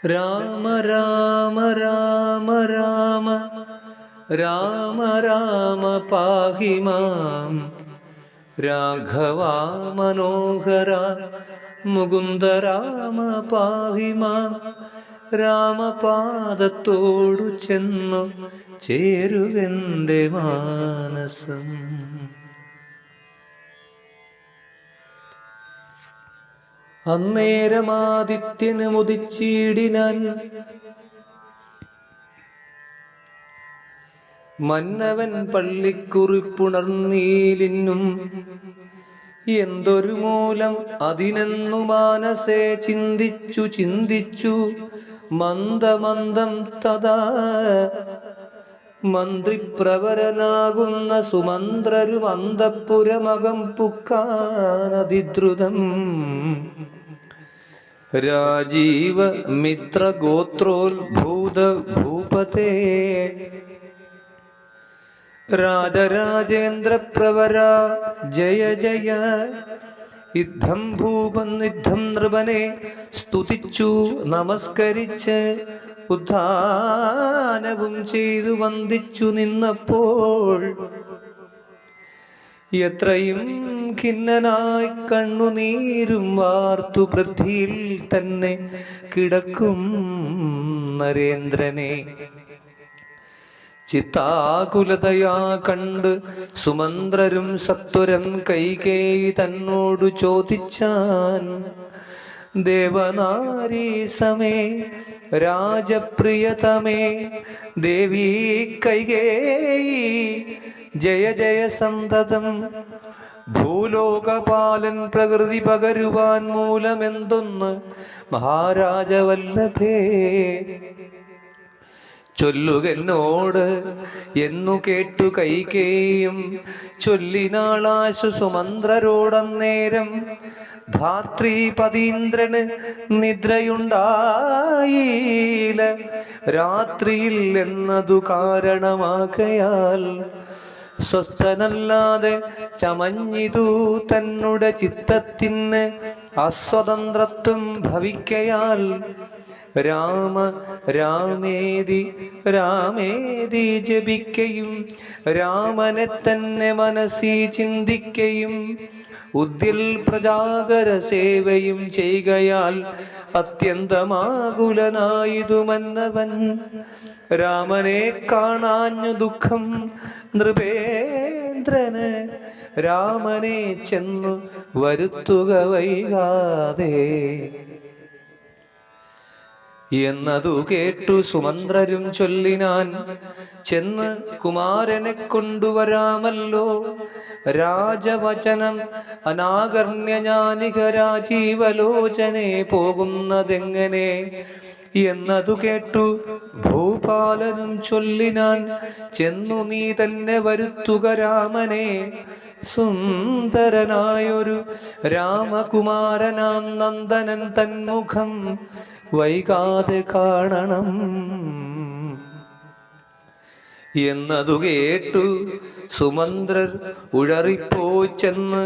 രാമ രാമ രാമ രാമ രാമ രാമ പാഹി മാം രാഘവാ മനോഹര മുകുന്ദ രാമ പാഹി മാം. രാമപാദത്തോടു ചെന്നു ചേരുവെന്റെ മാനസം. അന്നേരമാദിത്യന് മുദിച്ചിടിനാൻ മന്നവൻ പള്ളിക്കുറിപ്പുണർന്നീലിന്നും എന്തൊരു മൂലം അതിനെന്നു മാനസേ ചിന്തിച്ചു ചിന്തിച്ചു മന്ദമന്ദം തഥാ മന്ത്രിപ്രവരനാകുന്ന സുമന്ത്രരും അന്തഃപുരമകം പുക്കാനതിദ്രുതം. രാജീവ മിത്ര ഗോത്രോത്ഭൂത ഭൂപതേ രാജരാജേന്ദ്ര പ്രവര ജയ ജയ. യുദ്ധം ഭൂപൻ യുദ്ധം നൃപനെ സ്തുതിച്ചു നമസ്കരിച്ച് ഉദ്ധാനവും ചെയ്തു വന്ദിച്ചു നിന്നപ്പോൾ എത്രയും ഖിന്നനായി കണ്ണുനീരും വാർത്തു പൃഥ്വിയിൽ തന്നെ കിടക്കും നരേന്ദ്രനെ ചിത്താകുലതയാ കണ്ട് സുമന്ത്രരും സത്വരം കൈകേയി തന്നോടു ചോദിച്ചാൻ. ദേവനാരീ സമേ രാജപ്രിയതമേ ദേവീ കൈകേയി ജയ ജയ സന്തതം. ഭൂലോകപാലൻ പ്രകൃതി പകരുവാൻ മൂലമെന്തൊന്ന് മഹാരാജവല്ലഭേ ചൊല്ലുകെന്നോട് എന്നു കേട്ടു കൈകേയും ചൊല്ലിനാളാശു സുമന്ത്രരോടന്നേരം. ധാത്രീ പതീന്ദ്രന് നിദ്രയുണ്ടായില്ല രാത്രിയിൽ എന്നതു കാരണമാകയാൽ സ്വസ്ഥനല്ലാതെ ചമഞ്ഞിതു തന്നുടെ ചിത്തത്തിന് അസ്വതന്ത്രത്വം ഭവിക്കയാൽ. രാമ രാമേതി രാമേതി ജപിക്കയും രാമനെ തന്നെ മനസ്സി ചിന്തിക്കയും ഉദ്ദിൽ പ്രജാകര സേവയും ചെയ്കയാൽ അത്യന്തമാകുലനായിതു മന്നവൻ. രാമനെ കാണാഞ്ഞു ദുഃഖം നൃപേന്ദ്രന് രാമനെ ചെന്നു വരുത്തുക വൈകാതെ എന്നതു കേട്ടു സുമന്ത്രരും ചൊല്ലിനാൻ. ചെന്ന് കുമാരനെ കൊണ്ടുവരാമല്ലോ രാജവചനം അനാകർണ്യ ജ്ഞാനിക രാജീവലോചനെ പോകുന്നതെങ്ങനെ എന്നതു കേട്ടു ഭൂപാലനും ചൊല്ലിനാൻ. ചെന്നു നീ തന്നെ വരുത്തുക രാമനെ സുന്ദരനായൊരു രാമകുമാരനാം നന്ദനൻ തന്മുഖം വൈകാതെ കാണണം എന്നതു കേട്ടു സുമന്ത്രർ ഉഴറിപ്പോയി ചെന്ന്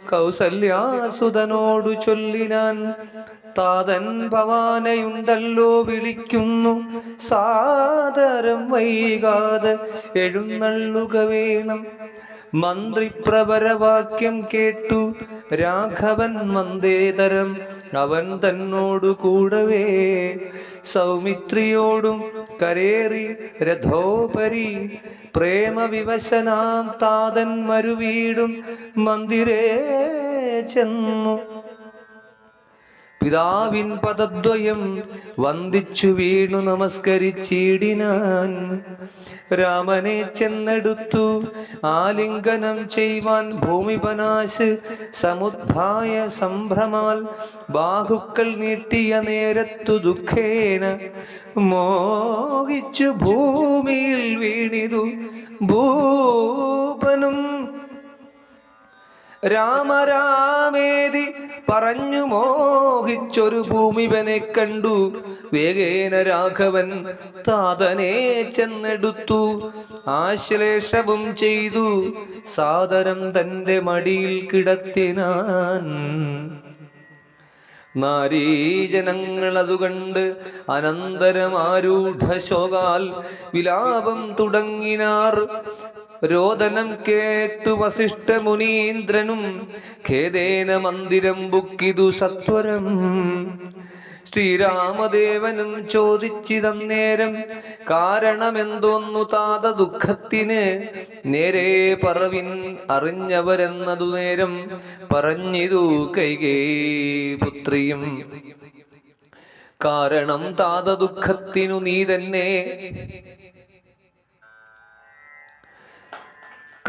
കൗസല്യാസുതനോടു ചൊല്ലിനാൻ. താതൻ ഭവാനയുണ്ടല്ലോ വിളിക്കുന്നു സാദരം വൈകാതെ എഴുന്നള്ളുക വേണം. മന്ത്രിപ്രവരവാക്യം കേട്ടു രാഘവൻ മന്ദേതരം അവൻ തന്നോടു കൂടവേ സൗമിത്രിയോടും കരേറി രഥോപരി പ്രേമവിവശനാം താതൻ മരുവീടും മന്ദിരേ ചെന്നു പിതാവിൻ പദദ്വയം വന്ദിച്ചു വീണു നമസ്കരിച്ചിടിനാൻ. രാമനെ ചെന്നെടുത്തു ആലിംഗനം ചെയ്യുവാൻ ഭൂമിപനാശ് സമുദ്ധായ സംഭ്രമാൽ ബാഹുക്കൾ നീട്ടിയ നേരത്തു ദുഃഖേന മോഹിച്ചു ഭൂമിയിൽ വീണിതു ഭൂപനും. രാമരാമേതി പറഞ്ഞു മോഹിച്ചൊരു ഭൂമിവനെ കണ്ടു വേഗേന രാഘവൻ താതനെ ചെന്നെടുത്തു ആശ്ലേഷവും ചെയ്തു സാദരം തന്റെ മടിയിൽ കിടത്തിനാൻ. നാരീജനങ്ങളതു കണ്ട് അനന്തരമാരൂഢ ശോകാൽ വിലാപം തുടങ്ങിനാർ. രോദനം കേട്ടു വസിഷ്ഠ മുനീന്ദ്രനും ഖേദേന മന്ദിരം ബുക്കിതു സത്വരം. ശ്രീരാമദേവനും ചോദിച്ചിതന്നേരം കാരണമെന്തോന്നു താത ദുഃഖത്തിന്. നേരെ പറവിൻ അറിഞ്ഞവരെന്നതു നേരം പറഞ്ഞിതു കൈകേയി പുത്രിയും. കാരണം താത ദുഃഖത്തിനു നീ തന്നെ,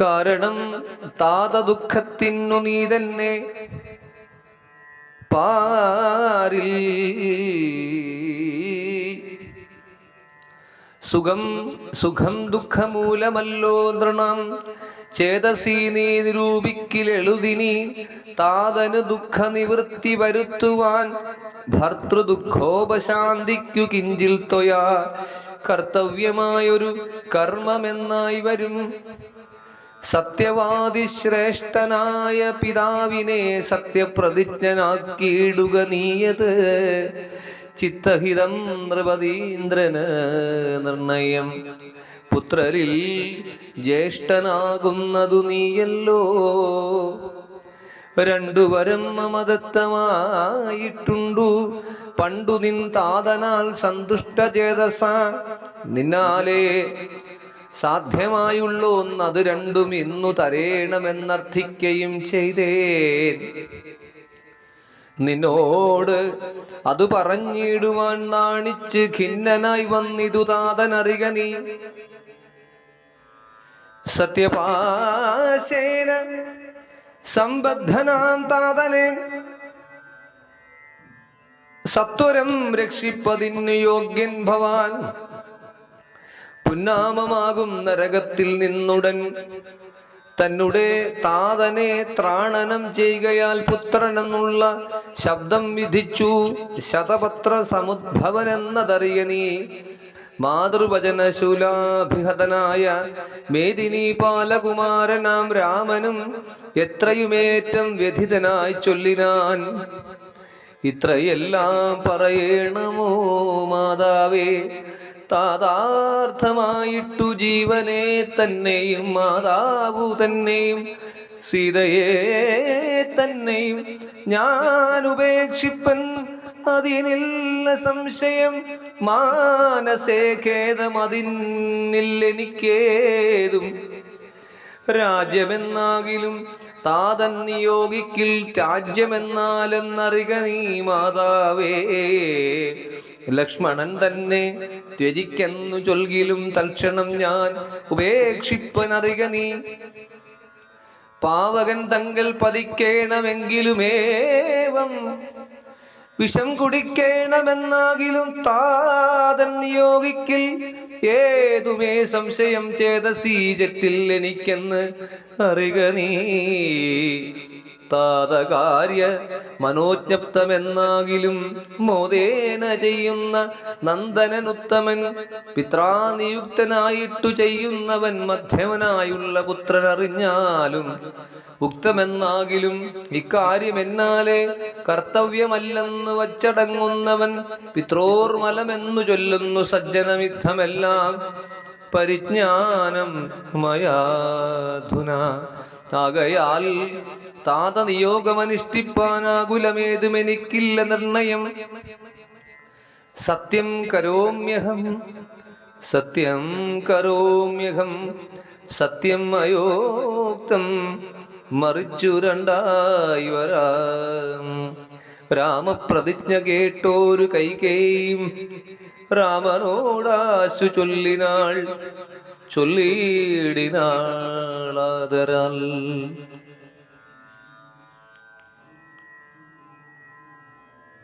കാരണം താത ദുഃഖത്തിനു നീ തന്നെ പാരിൽ സുഖം ദുഃഖമൂലമല്ലോ നൃണം. ചേതസി നീ നിരൂപിക്കിലെഴുതിനി താതന് ദുഃഖ നിവൃത്തി വരുത്തുവാൻ. ഭർത്തൃദുഃഖോപശാന്തിക്കു കിഞ്ചിൽ ത്വയാ കർത്തവ്യമായൊരു കർമ്മമെന്നായി വരും. സത്യവാദി ശ്രേഷ്ഠനായ പിതാവിനെ സത്യപ്രതിജ്ഞനാക്കിയിടുക നീയത്. ചിത്തഹിതം നൃപതീന്ദ്രന് നിർണയം. പുത്രരിൽ ജ്യേഷ്ഠനാകുന്നതു നീയല്ലോ. രണ്ടുവരം മമദത്തമായിട്ടുണ്ടു പണ്ടു നിൻ താതനാൽ സന്തുഷ്ടചേതസ. നിന്നാലേ സാധ്യമായുള്ളോന്നത് രണ്ടും ഇന്നു തരേണമെന്നർത്ഥിക്കുകയും ചെയ്തേൻ. നിന്നോട് അത് പറഞ്ഞിടുവാൻ നാണിച്ച് ഖിന്നനായി വന്നിതു താതനറിക നീ. സത്യപാശേന സംബദ്ധനാം താതനെ സത്വരം രക്ഷിപ്പതിന് യോഗ്യൻ ഭവാൻ. പുന്നാമമാകും നരകത്തിൽ നിന്നുടൻ തന്നെ താതനെ ത്രാണനം ചെയ്യുകയാൽ പുത്രനെന്നുള്ള ശബ്ദം വിധിച്ചു. ശതപത്ര സമുദ്ഭവനെന്നതറിയ നീ. മാതൃവചനശൂലാഭിഹതനായ മേദിനി പാലകുമാരനാം രാമനും എത്രയുമേറ്റം വ്യഥിതനായി ചൊല്ലിനാൻ. ഇത്രയെല്ലാം പറയണമോ മാതാവേ, താതാർത്ഥമായിട്ടു ജീവനെ തന്നെയും മാതാവു തന്നെയും സീതയെ തന്നെയും ഞാൻ ഉപേക്ഷിപ്പൻ. അതിനില്ല സംശയം, മാനസേ ഖേദം അതിനില്ലെനിക്കേതും. രാജ്യമെന്നാകിലും താതൻ നിയോഗിക്കിൽ രാജ്യമെന്നാലെന്നറിക നീ മാതാവേ. ലക്ഷ്മണൻ തന്നെ ത്യജിക്കെന്നു ചൊൽകിലും തൽക്ഷണം ഞാൻ ഉപേക്ഷിപ്പനറിക നീ. പാവകൻ തങ്ങൾ പതിക്കേണമെങ്കിലുമേവം വിഷം കുടിക്കേണമെന്നാകിലും താതൻ നിയോഗിക്കിൽ. ഏതുമേ സംശയം ചേതസീജത്തിൽ എനിക്കെന്ന് അറിക നീ. താതകാര്യ മനോജ്ഞപ്തമെന്നാകിലും മോദേന ചെയ്യുന്ന നന്ദനനുത്തമൻ. പിത്രാനിയുക്തനായിട്ടു ചെയ്യുന്നവൻ മധ്യമനായുള്ള പുത്രനറിഞ്ഞാലും. ഉക്തമെന്നാകിലും ഇക്കാര്യമെന്നാലേ കർത്തവ്യമല്ലെന്ന് വച്ചടങ്ങുന്നവൻ. പിത്രോർമലമെന്നു ചൊല്ലുന്നു സജ്ജനമിത്തമെല്ലാം പരിജ്ഞാനം മയാധുന. ആകയാൽ താതനിയോഗമനുഷ്ഠിപ്പാനാകുലമേതുമെനിക്കില്ല നിർണയം. സത്യം കരോമ്യഹം സത്യം കരോമ്യഹം സത്യം അയോക്തം മറിച്ചു രണ്ടായി വരാം. രാമപ്രതിജ്ഞ കേട്ടോരു കൈകേയും രാമനോടാശു ചൊല്ലിനാൾ. ചൊല്ലിടിനാളാദരാൽ